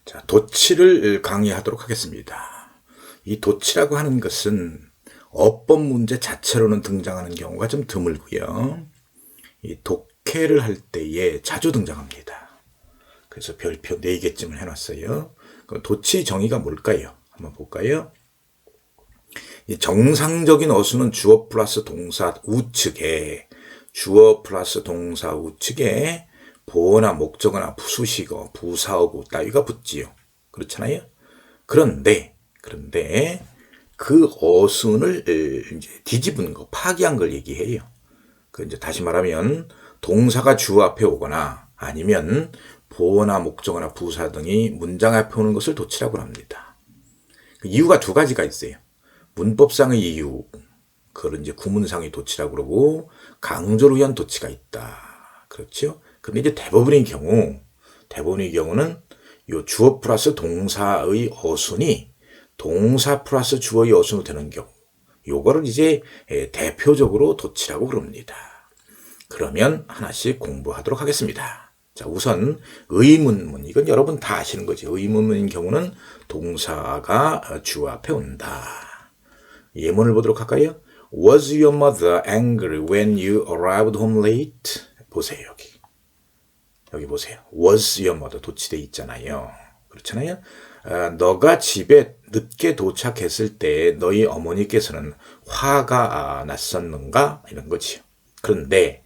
자, 도치를 강의하도록 하겠습니다. 이 도치라고 하는 것은 어법 문제 자체로는 등장하는 경우가 좀 드물고요. 이 독해를 할 때에 자주 등장합니다. 그래서 별표 4개쯤을 해놨어요. 도치 정의가 뭘까요? 한번 볼까요? 이 정상적인 어수는 주어 플러스 동사 우측에 보어나 목적어나 수식어, 부사어구 따위가 붙지요. 그렇잖아요. 그런데 그 어순을 이제 뒤집은 거, 파기한 걸 얘기해요. 그 이제 다시 말하면 동사가 주 앞에 오거나 아니면 보어나 목적어나 부사 등이 문장 앞에 오는 것을 도치라고 합니다. 그 이유가 두 가지가 있어요. 문법상의 이유, 그걸 이제 구문상의 도치라고 그러고 강조를 위한 도치가 있다. 그렇죠? 근데 이제 대부분의 경우는 요 주어 플러스 동사의 어순이 동사 플러스 주어의 어순으로 되는 경우, 요거를 이제 대표적으로 도치라고 그럽니다. 그러면 하나씩 공부하도록 하겠습니다. 자, 우선 의문문, 이건 여러분 다 아시는 거죠. 의문문인 경우는 동사가 주 앞에 온다. 예문을 보도록 할까요? Was your mother angry when you arrived home late? 보세요, 여기 보세요. Was your mother 도치돼 있잖아요. 그렇잖아요. 너가 집에 늦게 도착했을 때 너희 어머니께서는 화가 났었는가? 이런 거지요. 그런데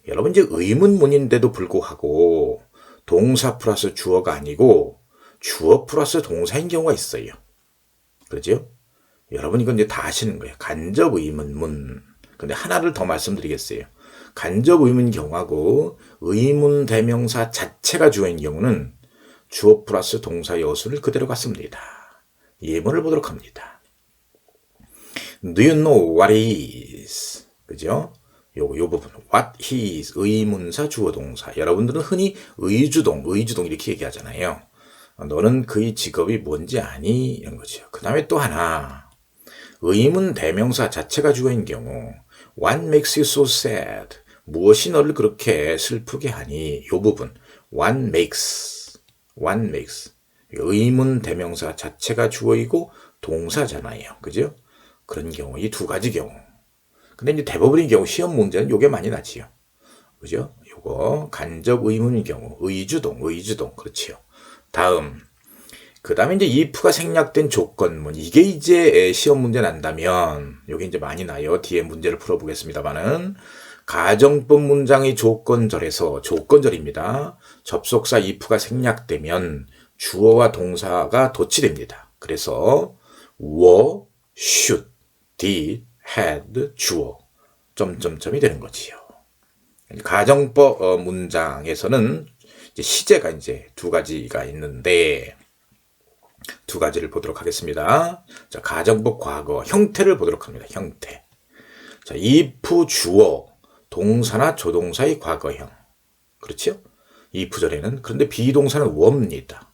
여러분 이제 의문문인데도 불구하고 동사 플러스 주어가 아니고 주어 플러스 동사인 경우가 있어요. 그렇죠? 여러분 이건 이제 다 아시는 거예요. 간접 의문문. 근데 하나를 더 말씀드리겠어요. 간접 의문 경우하고 의문 대명사 자체가 주어인 경우는 주어 플러스 동사의 어순을 그대로 갖습니다. 예문을 보도록 합니다. Do you know what he is? 그죠? 요 부분. What he is. 의문사 주어 동사. 여러분들은 흔히 의주동 이렇게 얘기하잖아요. 너는 그의 직업이 뭔지 아니? 이런 거죠. 그 다음에 또 하나. 의문 대명사 자체가 주어인 경우 What makes you so sad? 무엇이 너를 그렇게 슬프게 하니? 요 부분. What makes. 의문 대명사 자체가 주어이고 동사잖아요. 그죠? 그런 경우, 이 두 가지 경우. 근데 이제 대부분의 경우 시험 문제는 요게 많이 나지요. 그죠? 요거 간접 의문인 경우, 의주동. 그렇지요. 그 다음에 이제 if가 생략된 조건문. 이게 이제 시험 문제 난다면, 요게 이제 많이 나요. 뒤에 문제를 풀어보겠습니다만은, 가정법 문장의 조건절입니다. 접속사 if가 생략되면 주어와 동사가 도치됩니다. 그래서, were, should, did, had, 주어, 점점점이 되는 거지요. 가정법 문장에서는 이제 시제가 이제 두 가지가 있는데, 두 가지를 보도록 하겠습니다. 자, 가정법 과거 형태를 보도록 합니다. 형태. 자, if 주어, 동사나 조동사의 과거형. 그렇죠? if절에는. 그런데 비동사는 were입니다.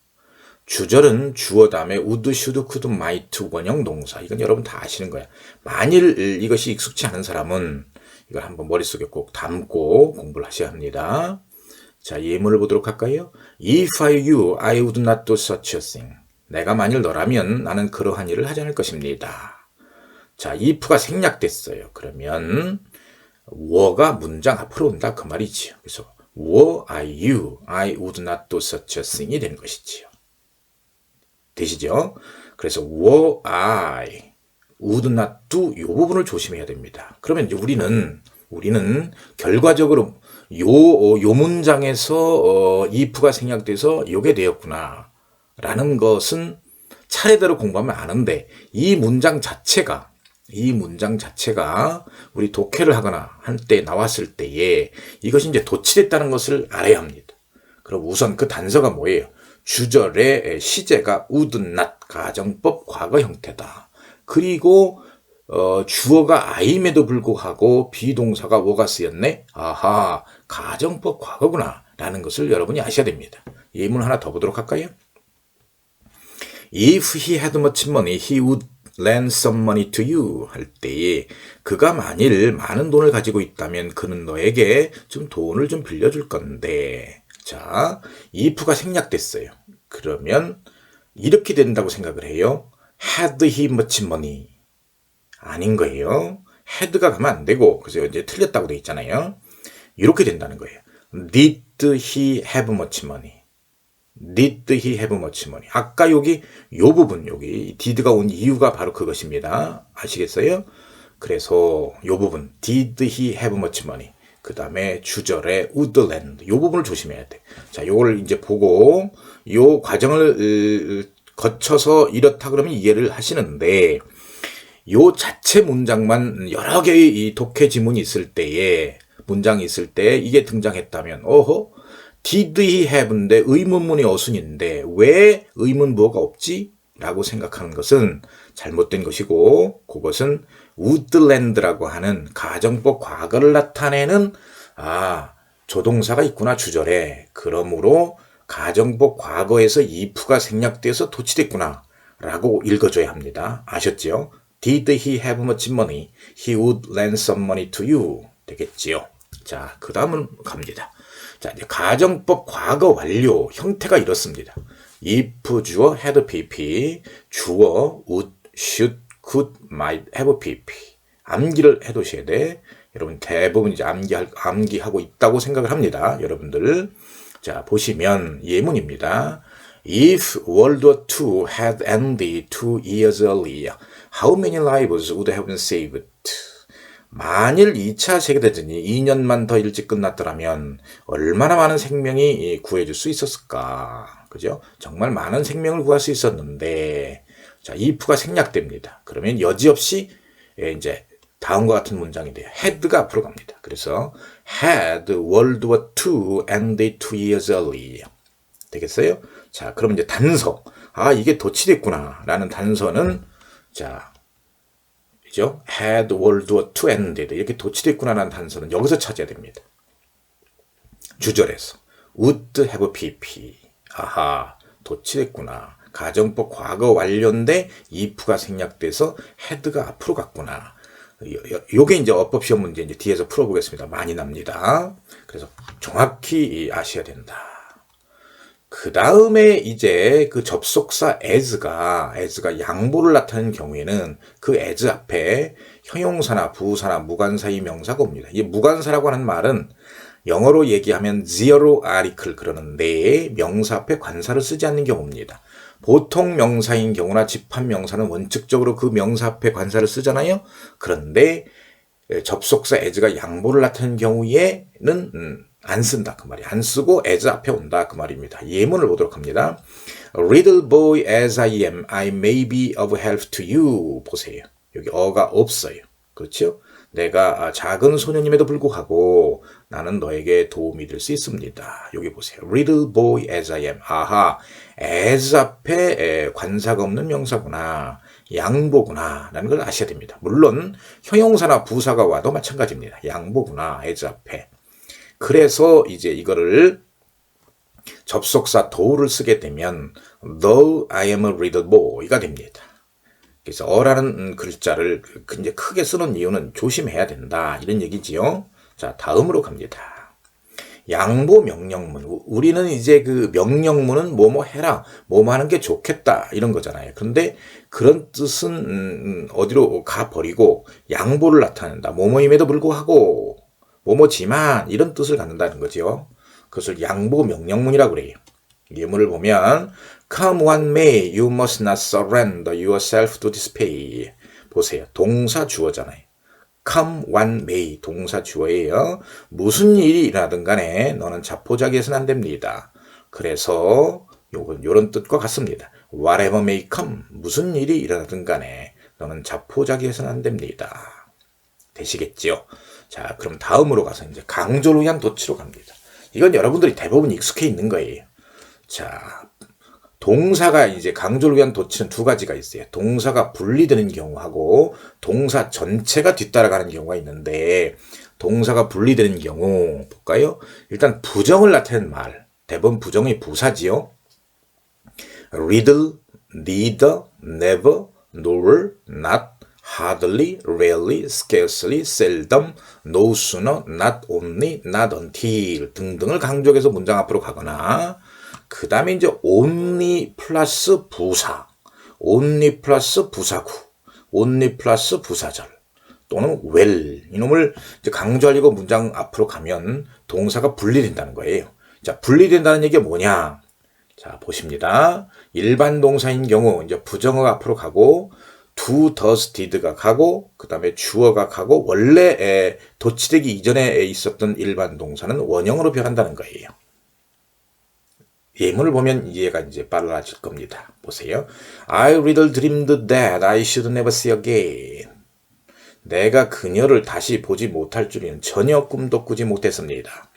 주절은 주어 다음에 would, should, could, might 원형 동사. 이건 여러분 다 아시는 거야. 만일 이것이 익숙치 않은 사람은 이걸 한번 머릿속에 꼭 담고 공부를 하셔야 합니다. 자, 예문을 보도록 할까요? If I were you, I would not do such a thing. 내가 만일 너라면 나는 그러한 일을 하지 않을 것입니다. 자, if가 생략됐어요. 그러면 were가 문장 앞으로 온다 그 말이지요. 그래서 were I you, I would not do such a thing이 되는 것이지요. 되시죠? 그래서 were I, would not do 이 부분을 조심해야 됩니다. 그러면 이제 우리는 결과적으로 요 문장에서 if가 생략돼서 요게 되었구나 라는 것은 차례대로 공부하면 아는데 이 문장 자체가 우리 독해를 하거나 할 때 나왔을 때에 이것이 이제 도치됐다는 것을 알아야 합니다. 그럼 우선 그 단서가 뭐예요? 주절의 시제가 would not 가정법 과거 형태다. 그리고 주어가 I임에도 불구하고 비동사가 were가 쓰였네. 아하, 가정법 과거구나 라는 것을 여러분이 아셔야 됩니다. 예문 하나 더 보도록 할까요? If he had much money, he would lend some money to you 할 때에 그가 만일 많은 돈을 가지고 있다면 그는 너에게 좀 돈을 좀 빌려줄 건데 자, if가 생략됐어요. 그러면 이렇게 된다고 생각을 해요. Had he much money? 아닌 거예요. had가 가면 안 되고, 그래서 이제 틀렸다고 돼 있잖아요. 이렇게 된다는 거예요. Did he have much money? Did he have much money? 아까 여기 요 부분, 여기 did가 온 이유가 바로 그것입니다. 아시겠어요? 그래서 요 부분, Did he have much money? 그 다음에 주절에 woodland, 요 부분을 조심해야 돼. 자, 요걸 이제 보고 요 과정을 거쳐서 이렇다 그러면 이해를 하시는데, 요 자체 문장만 여러 개의 이 독해 지문이 있을 때에, 문장이 있을 때 이게 등장했다면, did he have인데 의문문이 어순인데 왜 의문부어가 없지? 라고 생각하는 것은 잘못된 것이고, 그것은 woodland라고 하는 가정법 과거를 나타내는 조동사가 있구나 주절에. 그러므로 가정법 과거에서 if가 생략돼서 도치됐구나 라고 읽어줘야 합니다. 아셨죠? Did he have much money? He would lend some money to you. 되겠지요. 자, 그 다음은 갑니다. 자, 이제 가정법 과거 완료 형태가 이렇습니다. if 주어 had pp, 주어 would, should, could, might have pp. 암기를 해두셔야 돼. 여러분 대부분 이제 암기하고 있다고 생각을 합니다. 여러분들. 자, 보시면 예문입니다. If World War II had ended 2 years earlier, how many lives would have been saved? 만일 2차 세계대전이 2년만 더 일찍 끝났더라면 얼마나 많은 생명이 구해줄 수 있었을까? 그죠? 정말 많은 생명을 구할 수 있었는데, 자, if가 생략됩니다. 그러면 여지없이 이제 다음과 같은 문장이 돼요. had가 앞으로 갑니다. 그래서 had World War II ended 2 years earlier. 되겠어요? 자, 그럼 이제 단서. 이게 도치됐구나 라는 단서는, 자, 그죠? had World War II ended. 이렇게 도치됐구나 라는 단서는 여기서 찾아야 됩니다. 주절에서. would have pp. 도치됐구나. 가정법 과거 완료인데 if가 생략돼서 had가 앞으로 갔구나. 요게 이제 어법 시험 문제 이제 뒤에서 풀어보겠습니다. 많이 납니다. 그래서 정확히 아셔야 된다. 그 다음에 이제 그 접속사 as가 양보를 나타내는 경우에는 그 as 앞에 형용사나 부사나 무관사의 명사가 옵니다. 이 무관사라고 하는 말은 영어로 얘기하면 zero article 그러는데 명사 앞에 관사를 쓰지 않는 경우입니다. 보통 명사인 경우나 집합 명사는 원칙적으로 그 명사 앞에 관사를 쓰잖아요. 그런데 접속사 as가 양보를 나타내는 경우에는 안 쓴다 그 말이. 안 쓰고 as 앞에 온다 그 말입니다. 예문을 보도록 합니다. Little boy as I am, I may be of help to you. 보세요. 여기 어가 없어요. 그렇죠? 내가 작은 소년임에도 불구하고 나는 너에게 도움이 될 수 있습니다. 여기 보세요. Little boy as I am. as 앞에 관사가 없는 명사구나. 양보구나 라는 걸 아셔야 됩니다. 물론 형용사나 부사가 와도 마찬가지입니다. 양보구나. as 앞에. 그래서 이제 이거를 접속사 though를 쓰게 되면 though I am a little boy가 됩니다. 그래서 어라는 글자를 이제 크게 쓰는 이유는 조심해야 된다 이런 얘기지요. 자, 다음으로 갑니다. 양보 명령문. 우리는 이제 그 명령문은 뭐뭐 해라, 뭐뭐 하는 게 좋겠다 이런 거잖아요. 그런데 그런 뜻은 어디로 가버리고 양보를 나타낸다. 뭐뭐임에도 불구하고 뭐뭐지만 이런 뜻을 갖는다는 거죠. 그것을 양보 명령문이라고 그래요. 예문을 보면 Come what may, you must not surrender yourself to despair. 보세요. 동사 주어잖아요. Come what may, 동사 주어예요. 무슨 일이 일어나든 간에 너는 자포자기해서는 안 됩니다. 그래서 요런 뜻과 같습니다. Whatever may come, 무슨 일이 일어나든 간에 너는 자포자기해서는 안 됩니다. 되시겠죠? 자, 그럼 다음으로 가서 이제 강조를 위한 도치로 갑니다. 이건 여러분들이 대부분 익숙해 있는 거예요. 자, 동사가 이제 강조를 위한 도치는 두 가지가 있어요. 동사가 분리되는 경우하고 동사 전체가 뒤따라가는 경우가 있는데, 동사가 분리되는 경우 볼까요? 일단 부정을 나타내는 말. 대부분 부정의 부사지요. Little, neither, never, nor, not, hardly, rarely, scarcely, seldom, no sooner, not only, not until 등등을 강조해서 문장 앞으로 가거나, 그 다음에 이제 only 플러스 부사, only 플러스 부사구, only 플러스 부사절, 또는 well. 이놈을 이제 강조하려고 문장 앞으로 가면 동사가 분리된다는 거예요. 자, 분리된다는 얘기가 뭐냐? 자, 보십니다. 일반 동사인 경우 이제 부정어가 앞으로 가고 do, does, did가 가고 그 다음에 주어가 가고 원래 도치되기 이전에 있었던 일반 동사는 원형으로 변한다는 거예요. 예문을 보면 이해가 이제 빨라질 겁니다. 보세요. I really dreamed that I should never see again. 내가 그녀를 다시 보지 못할 줄은 전혀 꿈도 꾸지 못했습니다.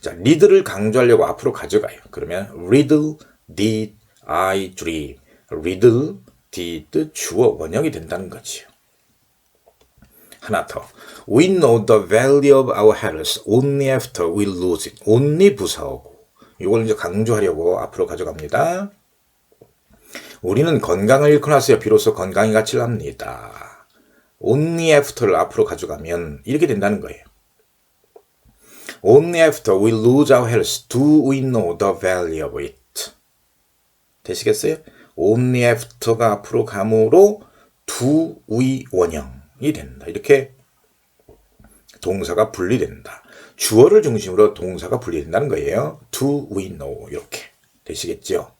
자, 리드를 강조하려고 앞으로 가져가요. 그러면 riddle, did, I dream. riddle, did, 주어 원형이 된다는 거지요. 하나 더. We know the value of our health only after we lose it. only 부사어고. 이걸 이제 강조하려고 앞으로 가져갑니다. 우리는 건강을 잃고 나서야 비로소 건강의 가치를 압니다. only after를 앞으로 가져가면 이렇게 된다는 거예요. Only after we lose our health do we know the value of it. 되시겠어요? Only after가 앞으로 가므로 do we 원형이 된다. 이렇게 동사가 분리된다. 주어를 중심으로 동사가 분리된다는 거예요. Do we know 이렇게 되시겠죠?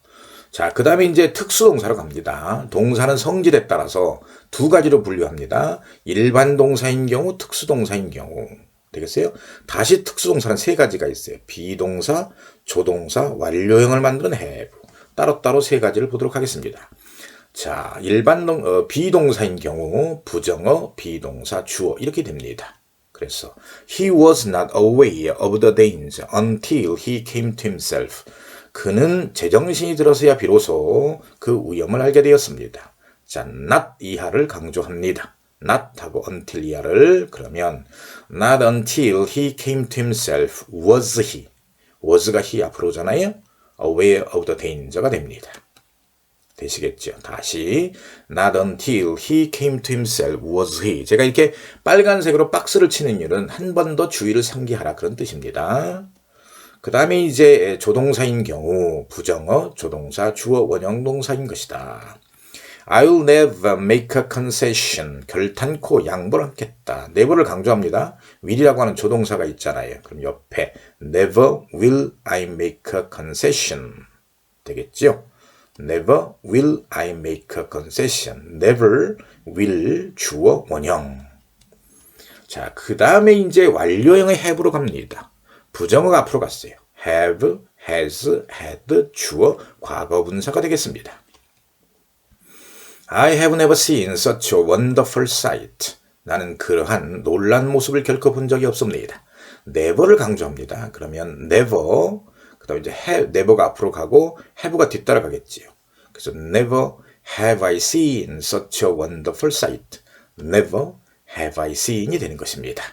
자, 그 다음에 이제 특수동사로 갑니다. 동사는 성질에 따라서 두 가지로 분류합니다. 일반 동사인 경우, 특수동사인 경우. 되겠어요? 다시 특수동사는 세 가지가 있어요. 비동사, 조동사, 완료형을 만드는 have. 따로따로 세 가지를 보도록 하겠습니다. 자, 비동사인 경우 부정어, 비동사, 주어 이렇게 됩니다. 그래서 He was not aware of the danger until he came to himself. 그는 제정신이 들어서야 비로소 그 위험을 알게 되었습니다. 자, not 이하를 강조합니다. not 하고 until 이하를 그러면 not until he came to himself was he. was가 he 앞으로 오잖아요. aware of the danger가 됩니다. 되시겠죠? 다시 not until he came to himself was he. 제가 이렇게 빨간색으로 박스를 치는 이유는 한 번 더 주의를 상기하라 그런 뜻입니다. 그 다음에 이제 조동사인 경우 부정어, 조동사, 주어, 원형 동사인 것이다. I'll never make a concession. 결탄코 양보를 않겠다. never를 강조합니다. will이라고 하는 조동사가 있잖아요. 그럼 옆에 never will I make a concession 되겠죠? Never will I make a concession. Never will 주어 원형. 자, 그 다음에 이제 완료형의 have로 갑니다. 부정어가 앞으로 갔어요. have, has, had 주어 과거분사가 되겠습니다. I have never seen such a wonderful sight. 나는 그러한 놀란 모습을 결코 본 적이 없습니다. never를 강조합니다. 그러면 never 그 다음에 이제 never가 앞으로 가고 have가 뒤따라가겠지요. 그래서 never have I seen such a wonderful sight. never have I seen이 되는 것입니다.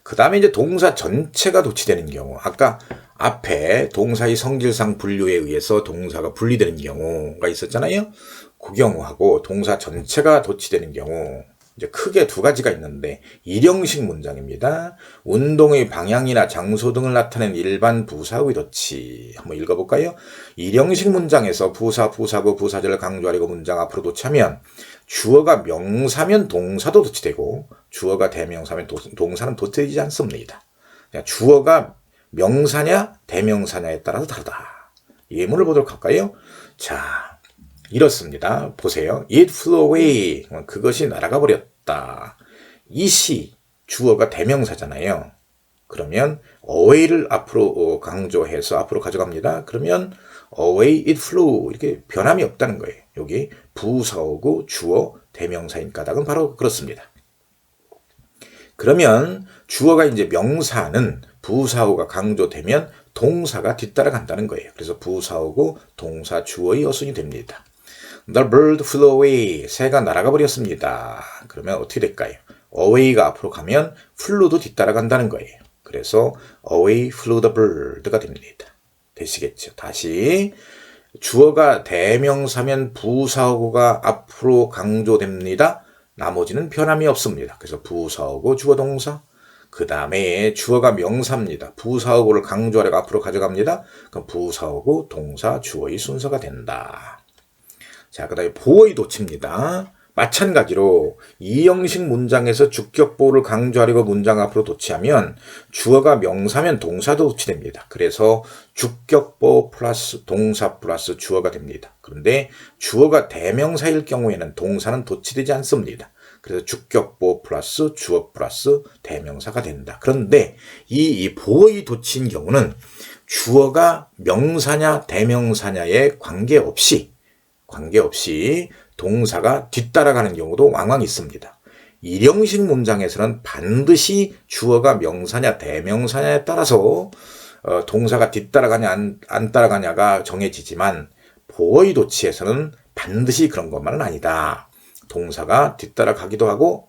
그 다음에 이제 동사 전체가 도치되는 경우, 아까 앞에 동사의 성질상 분류에 의해서 동사가 분리되는 경우가 있었잖아요. 그 경우하고 동사 전체가 도치되는 경우 이제 크게 두 가지가 있는데 일형식 문장입니다. 운동의 방향이나 장소 등을 나타낸 일반 부사의 도치. 한번 읽어볼까요? 일형식 문장에서 부사, 부사구, 부사절을 강조하려고 문장 앞으로 도치하면 주어가 명사면 동사도 도치되고 주어가 대명사면 동사는 도치되지 않습니다. 주어가 명사냐 대명사냐에 따라서 다르다. 예문을 보도록 할까요? 자, 이렇습니다. 보세요. It flew away. 그것이 날아가 버렸다. it이 주어가 대명사잖아요. 그러면 away를 앞으로 강조해서 앞으로 가져갑니다. 그러면 away it flew 이렇게 변함이 없다는 거예요. 여기 부사어고 주어 대명사인 까닭은 바로 그렇습니다. 그러면 주어가 이제 명사는 부사어가 강조되면 동사가 뒤따라간다는 거예요. 그래서 부사어고 동사 주어의 어순이 됩니다. The bird flew away. 새가 날아가 버렸습니다. 그러면 어떻게 될까요? away가 앞으로 가면 flew도 뒤따라간다는 거예요. 그래서 away flew the bird가 됩니다. 되시겠죠? 다시 주어가 대명사면 부사어고가 앞으로 강조됩니다. 나머지는 변함이 없습니다. 그래서 부사어고 주어 동사 그 다음에 주어가 명사입니다. 부사어구를 강조하려고 앞으로 가져갑니다. 그럼 부사어구, 동사, 주어의 순서가 된다. 자, 그 다음에 보어의 도치입니다. 마찬가지로 이 형식 문장에서 주격보호를 강조하려고 문장 앞으로 도치하면 주어가 명사면 동사도 도치됩니다. 그래서 주격보호 플러스 동사 플러스 주어가 됩니다. 그런데 주어가 대명사일 경우에는 동사는 도치되지 않습니다. 그래서 주격보호 플러스 주어 플러스 대명사가 된다. 그런데 이 보어의 도치인 경우는 주어가 명사냐 대명사냐에 관계없이 동사가 뒤따라가는 경우도 왕왕 있습니다. 일형식 문장에서는 반드시 주어가 명사냐 대명사냐에 따라서 동사가 뒤따라가냐 안 따라가냐가 정해지지만 보어의 도치에서는 반드시 그런 것만은 아니다. 동사가 뒤따라가기도 하고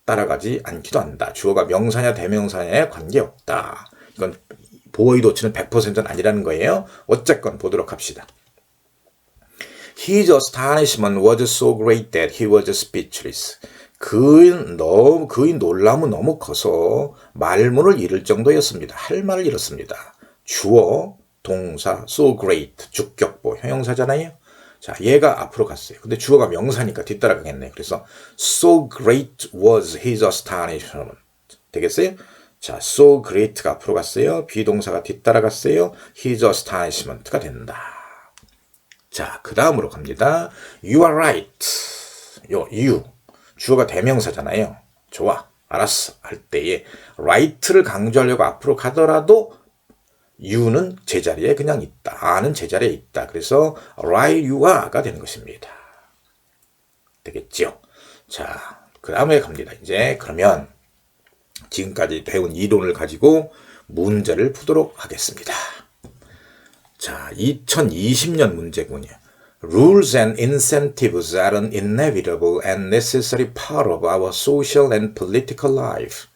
따라가지 않기도 한다. 주어가 명사냐 대명사냐에 관계없다. 이건 보어의 도치는 100%는 아니라는 거예요. 어쨌건 보도록 합시다. His astonishment was so great that he was speechless. 그의 놀람은 너무 커서 말문을 잃을 정도였습니다. 할 말을 잃었습니다. 주어, 동사, so great, 주격보, 형용사잖아요. 자, 얘가 앞으로 갔어요. 근데 주어가 명사니까 뒤따라가겠네요. 그래서 so great was his astonishment. 되겠어요? 자, so great가 앞으로 갔어요. 비동사가 뒤따라갔어요. his astonishment가 된다. 자, 그 다음으로 갑니다. You are right. you. 주어가 대명사잖아요. 좋아. 알았어. 할 때에 right를 강조하려고 앞으로 가더라도 you는 제자리에 그냥 있다. a는 제자리에 있다. 그래서 right you are가 되는 것입니다. 되겠죠? 자, 그 다음에 갑니다. 이제 그러면 지금까지 배운 이론을 가지고 문제를 푸도록 하겠습니다. 자, 2020년 문제군요. Rules and incentives are an inevitable and necessary part of our social and political life.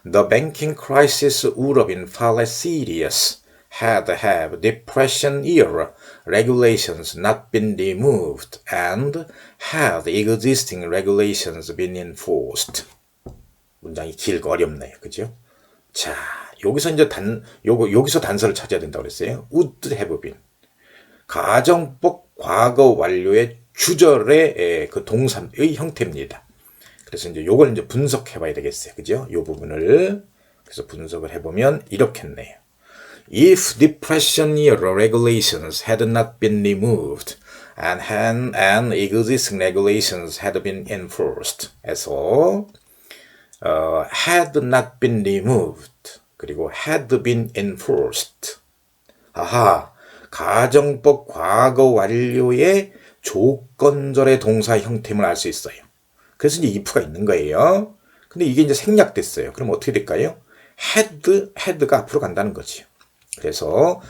The banking crisis would have been far less serious had depression era regulations not been removed and had existing regulations been enforced. 문장이 길고 어렵네요. 그죠? 자, 여기서 이제 여기서 단서를 찾아야 된다고 그랬어요. would have been. 가정법 과거 완료의 주절의 그 동사의 형태입니다. 그래서 이제 요걸 이제 분석해 봐야 되겠어요. 그죠? 요 부분을. 그래서 분석을 해 보면 이렇겠네요. If depression era regulations had not been removed and existing regulations had been enforced. 해서 had not been removed. 그리고 had been enforced. 아하, 가정법 과거 완료의 조건절의 동사 형태임을 알 수 있어요. 그래서 이제 if가 있는 거예요. 근데 이게 이제 생략됐어요. 그럼 어떻게 될까요? had가 앞으로 간다는 거지요. 그래서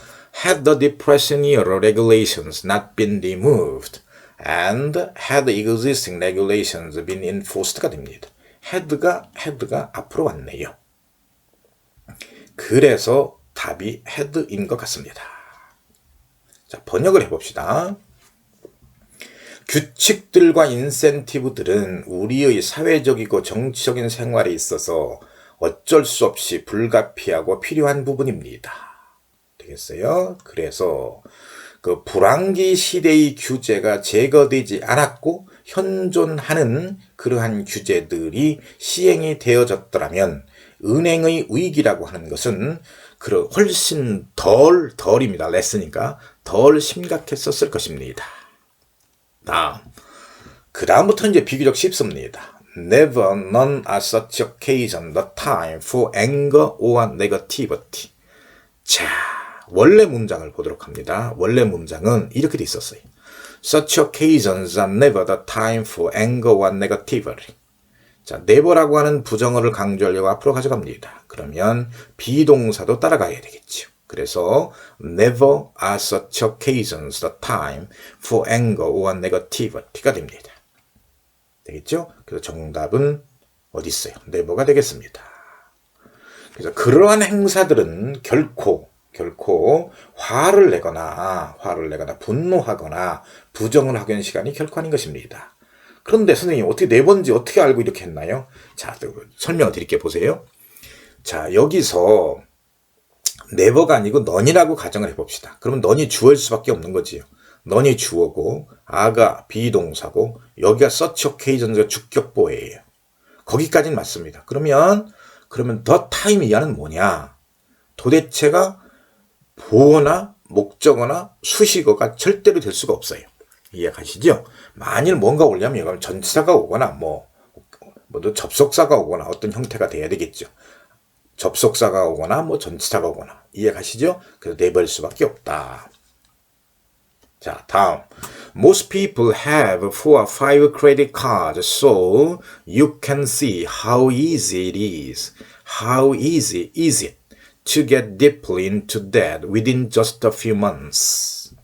had the depression era regulations not been removed and had existing regulations been enforced가 됩니다. had가 앞으로 왔네요. 그래서 답이 had인 것 같습니다. 자, 번역을 해봅시다. 규칙들과 인센티브들은 우리의 사회적이고 정치적인 생활에 있어서 어쩔 수 없이 불가피하고 필요한 부분입니다. 되겠어요? 그래서 그 불황기 시대의 규제가 제거되지 않았고 현존하는 그러한 규제들이 시행이 되어졌더라면 은행의 위기라고 하는 것은 훨씬 덜입니다. 레스니까 덜 심각했었을 것입니다. 그 다음부터 이제 비교적 쉽습니다. Never, none are such occasion, the time for anger or negativity. 자, 원래 문장을 보도록 합니다. 원래 문장은 이렇게 돼 있었어요. Such occasions are never the time for anger or negativity. 자, never라고 하는 부정어를 강조하려고 앞으로 가져갑니다. 그러면 비동사도 따라가야 되겠죠. 그래서 never are such occasions the time for anger or negativity가 됩니다. 되겠죠? 그래서 정답은 어디 있어요? never가 되겠습니다. 그래서 그러한 행사들은 결코 화를 내거나 분노하거나 부정을 하게 시간이 결코 아닌 것입니다. 그런데 선생님 어떻게 네 번째 어떻게 알고 이렇게 했나요? 자, 설명을 드릴게요. 보세요. 자, 여기서 never가 아니고 none이라고 가정을 해봅시다. 그러면 none이 주어일 수밖에 없는 거지요. none이 주어고 are가 비동사고 여기가 such occasion가 주격보예요. 거기까지는 맞습니다. 그러면 the time 이하는 뭐냐? 도대체가 보어나 목적어나 수식어가 절대로 될 수가 없어요. 이해가시죠? 만일 뭔가 오려면 전치사가 오거나 접속사가 오거나 어떤 형태가 돼야 되겠죠. 접속사가 오거나 전치사가 오거나. 이해가시죠? 그래서 never일 수밖에 없다. 자, 다음. Most people have 4 or 5 credit cards, so you can see how easy it is. How easy is it to get deeply into debt within just a few months?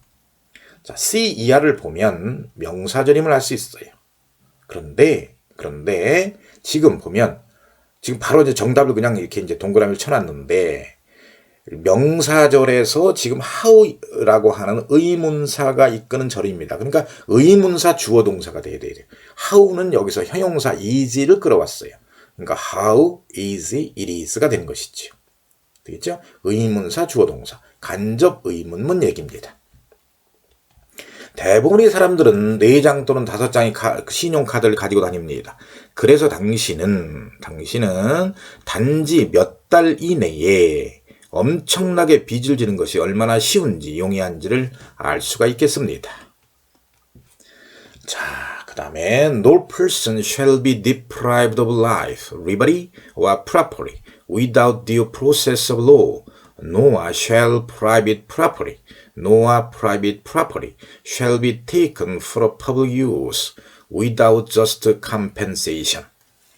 자, see 이하를 보면 명사절임을 할 수 있어요. 그런데 지금 보면 지금 바로 이제 정답을 그냥 이렇게 이제 동그라미를 쳐놨는데 명사절에서 지금 how라고 하는 의문사가 이끄는 절입니다. 그러니까 의문사 주어 동사가 돼야 돼요. how는 여기서 형용사 is를 끌어왔어요. 그러니까 how easy it is가 되는 것이죠. 되겠죠? 의문사 주어 동사 간접 의문문 얘기입니다. 대부분의 사람들은 4장 또는 5장의 신용카드를 가지고 다닙니다. 그래서 당신은 단지 몇 달 이내에 엄청나게 빚을 지는 것이 얼마나 쉬운지 용이한지를 알 수가 있겠습니다. 자, 그 다음에 No person shall be deprived of life, liberty, or property without due process of law, nor shall private property shall be taken for public use without just compensation.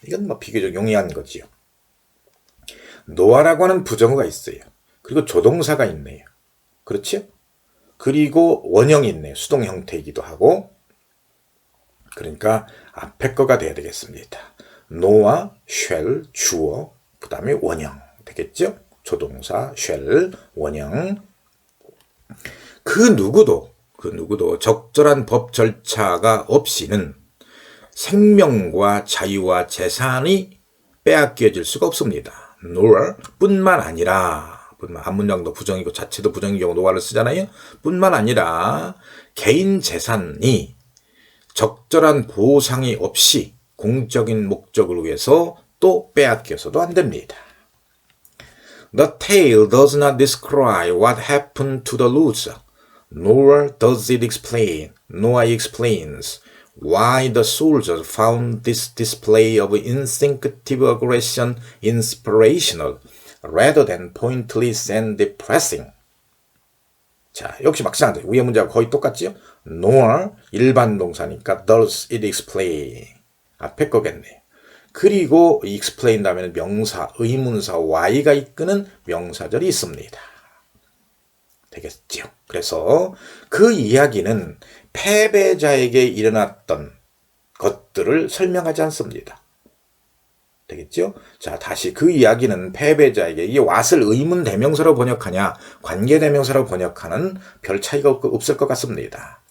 이건 비교적 용이한 거지요. 노아라고 하는 부정어가 있어요. 그리고 조동사가 있네요. 그렇죠? 그리고 원형이 있네요. 수동 형태이기도 하고. 그러니까 앞에 거가 돼야 되겠습니다. 노아, shall, 주어, 그 다음에 원형 되겠죠? 조동사, shall, 원형. 그 누구도 적절한 법 절차가 없이는 생명과 자유와 재산이 빼앗겨질 수가 없습니다. nor 뿐만 아니라 앞문장도 부정이고 자체도 부정인 경우 no를 쓰잖아요. 뿐만 아니라 개인 재산이 적절한 보상이 없이 공적인 목적을 위해서 또 빼앗겨서도 안 됩니다. The tale does not describe what happened to the loser, nor does it explain, nor explains why the soldiers found this display of instinctive aggression inspirational rather than pointless and depressing. 자, 역시 마찬가지. 위의 문제가 거의 똑같지요? nor 일반 동사니까 does it explain 앞에 거겠네요. 그리고 explain 다음에는 명사, 의문사 y가 이끄는 명사절이 있습니다. 되겠죠? 그래서 그 이야기는 패배자에게 일어났던 것들을 설명하지 않습니다. 되겠죠? 자, 다시 그 이야기는 패배자에게 이게 what을 의문 대명사로 번역하냐 관계 대명사로 번역하는 별 차이가 없을 것 같습니다.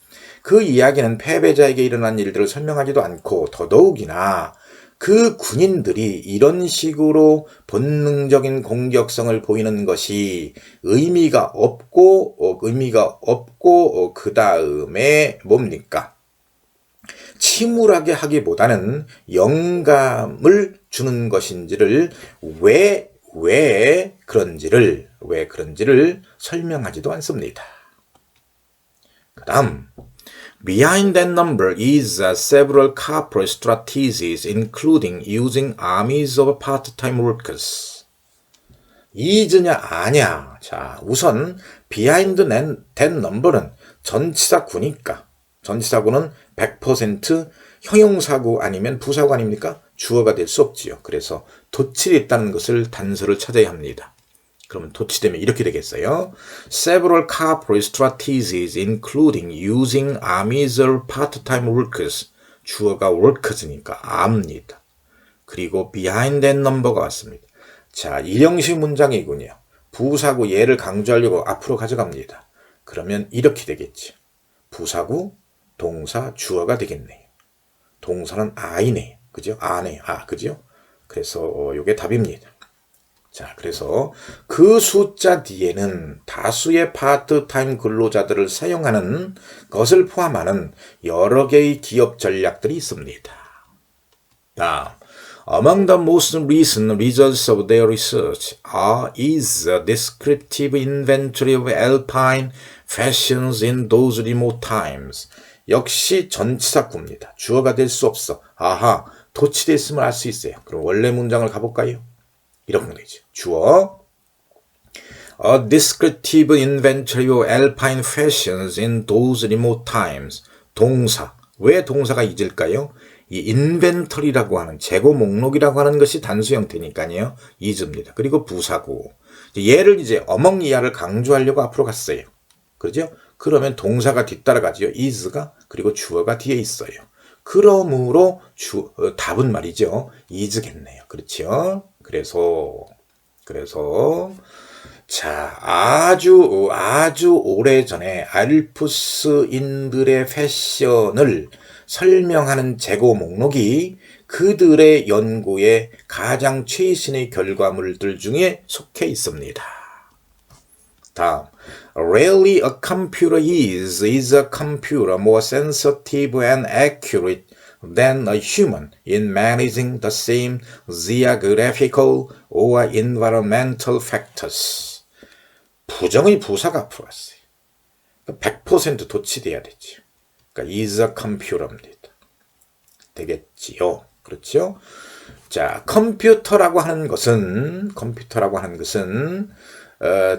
그 이야기는 패배자에게 일어난 일들을 설명하지도 않고 더더욱이나 그 군인들이 이런 식으로 본능적인 공격성을 보이는 것이 의미가 없고 그 다음에 뭡니까? 침울하게 하기보다는 영감을 주는 것인지를 왜 그런지를 설명하지도 않습니다. 그 다음 Behind that number is several corporate strategies including using armies of part-time workers. is냐 아냐. 자, 우선 behind that number는 전치사구니까 전치사구는 100% 형용사구 아니면 부사구 아닙니까? 주어가 될 수 없지요. 그래서 도칠이 있다는 것을 단서를 찾아야 합니다. 그러면 도치되면 이렇게 되겠어요. Several corporate strategies including using armies of part-time workers. 주어가 workers니까 암니다. 그리고 behind that number가 왔습니다. 자, 일형식 문장이군요. 부사구 예를 강조하려고 앞으로 가져갑니다. 그러면 이렇게 되겠죠. 부사구, 동사, 주어가 되겠네요. 동사는 I네. 그죠? 아네. 그죠? 그래서 요게 답입니다. 자, 그래서 그 숫자 뒤에는 다수의 파트타임 근로자들을 사용하는 것을 포함하는 여러 개의 기업 전략들이 있습니다. 다음, Among the most recent results of their research is a descriptive inventory of alpine fashions in those remote times. 역시 전치사구입니다. 주어가 될 수 없어. 아하, 도치되어 있음을 알 수 있어요. 그럼 원래 문장을 가볼까요? 이렇게 되죠. 주어 A descriptive inventory of alpine fashions in those remote times. 동사. 왜 동사가 있을까요? 이 인벤터리라고 하는 재고 목록이라고 하는 것이 단수 형태니까요. is입니다. 그리고 부사고. 얘를 이제 among 이하를 강조하려고 앞으로 갔어요. 그렇죠? 그러면 동사가 뒤따라가죠. is가 그리고 주어가 뒤에 있어요. 그러므로 답은 말이죠. is겠네요. 그렇죠? 그래서 자, 아주 오래전에 알프스인들의 패션을 설명하는 재고 목록이 그들의 연구의 가장 최신의 결과물들 중에 속해 있습니다. 다음, Rarely a computer is a computer more sensitive and accurate than a human in managing the same geographical or environmental factors. 부정의 부사가 앞으로 왔어요. 100% 도치돼야 되죠. 그러니까 is a computer입니다. 되겠지요. 그렇죠? 자, 컴퓨터라고 하는 것은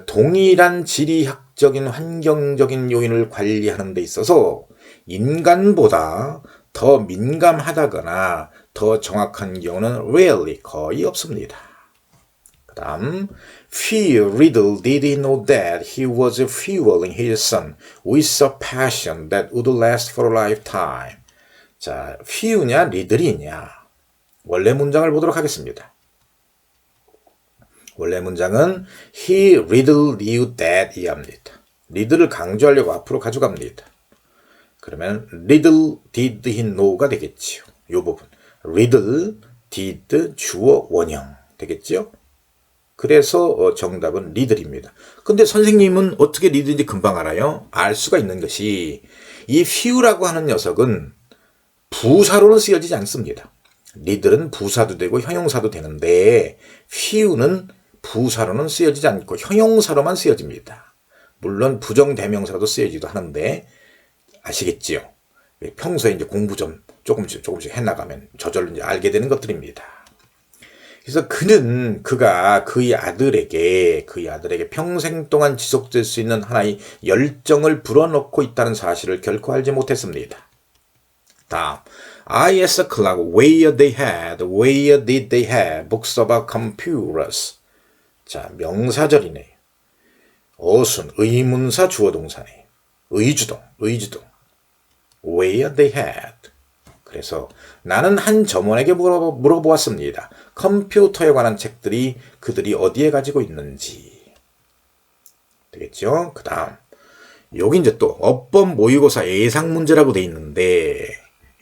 동일한 지리학적인 환경적인 요인을 관리하는 데 있어서 인간보다 더 민감하다거나 더 정확한 경우는 rarely 거의 없습니다. 그 다음 Little did he know that he was fueling his son with a passion that would last for a lifetime. 자, few냐 리들이냐. 원래 문장을 보도록 하겠습니다. 원래 문장은 He little knew that 이합니다. 리들을 강조하려고 앞으로 가져갑니다. 그러면 little did he know가 되겠지요. 이 부분. little did 주어 원형 되겠죠? 그래서 정답은 리들입니다. 근데 선생님은 어떻게 리들인지 금방 알아요? 알 수가 있는 것이 이 few라고 하는 녀석은 부사로는 쓰여지지 않습니다. 리들은 부사도 되고 형용사도 되는데 few는 부사로는 쓰여지지 않고 형용사로만 쓰여집니다. 물론 부정대명사로도 쓰여지기도 하는데 아시겠지요? 평소에 이제 공부 좀 조금씩 해나가면 저절로 이제 알게 되는 것들입니다. 그래서 그가 그의 아들에게 평생 동안 지속될 수 있는 하나의 열정을 불어넣고 있다는 사실을 결코 알지 못했습니다. 다음, I asked the clerk where did they have books about computers. 자, 명사절이네요. 어순, 의문사 주어동사네요. 의주동. Where they had. 그래서 나는 한 점원에게 물어보았습니다. 컴퓨터에 관한 책들이 그들이 어디에 가지고 있는지. 되겠죠? 그 다음. 여기 이제 또 어법 모의고사 예상 문제라고 돼 있는데,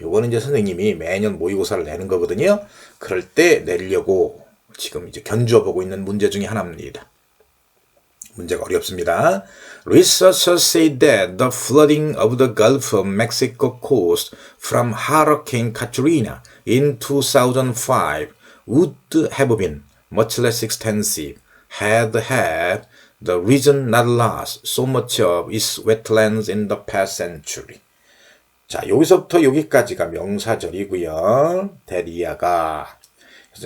요거는 이제 선생님이 매년 모의고사를 내는 거거든요. 그럴 때 내려고 지금 이제 견주어 보고 있는 문제 중에 하나입니다. 문제가 어렵습니다. Researchers say that the flooding of the Gulf of Mexico coast from Hurricane Katrina in 2005 would have been much less extensive had the region not lost so much of its wetlands in the past century. 자, 여기서부터 여기까지가 명사절이고요. 대리아가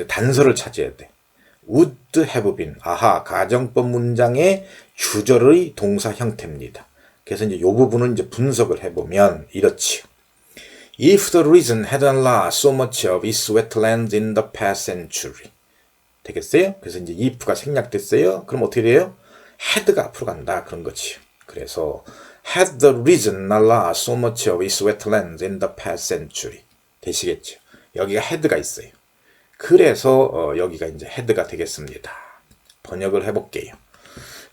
단서를 찾아야 돼. would have been. 아하, 가정법 문장의 주절의 동사 형태입니다. 그래서 이제 이 부분을 이제 분석을 해보면 이렇지요. If the region hadn't lost so much of its wetlands in the past century. 되겠어요? 그래서 이제 if가 생략됐어요. 그럼 어떻게 돼요? had가 앞으로 간다. 그런 거지요. 그래서 had the region not lost so much of its wetlands in the past century. 되시겠죠? 여기가 had가 있어요. 그래서 여기가 이제 had가 되겠습니다. 번역을 해볼게요.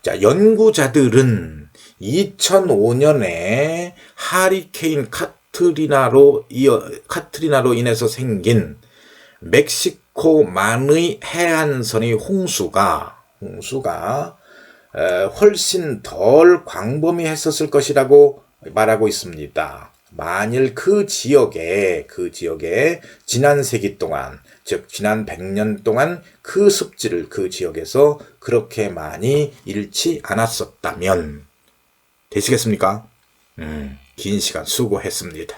자, 연구자들은 2005년에 하리케인 카트리나로 인해서 생긴 멕시코 많고 많의 해안선의 홍수가 훨씬 덜 광범위했었을 것이라고 말하고 있습니다. 만일 그 지역에 지난 세기 동안, 즉 지난 100년 동안 그 습지를 그 지역에서 그렇게 많이 잃지 않았었다면 되시겠습니까? 긴 시간 수고했습니다.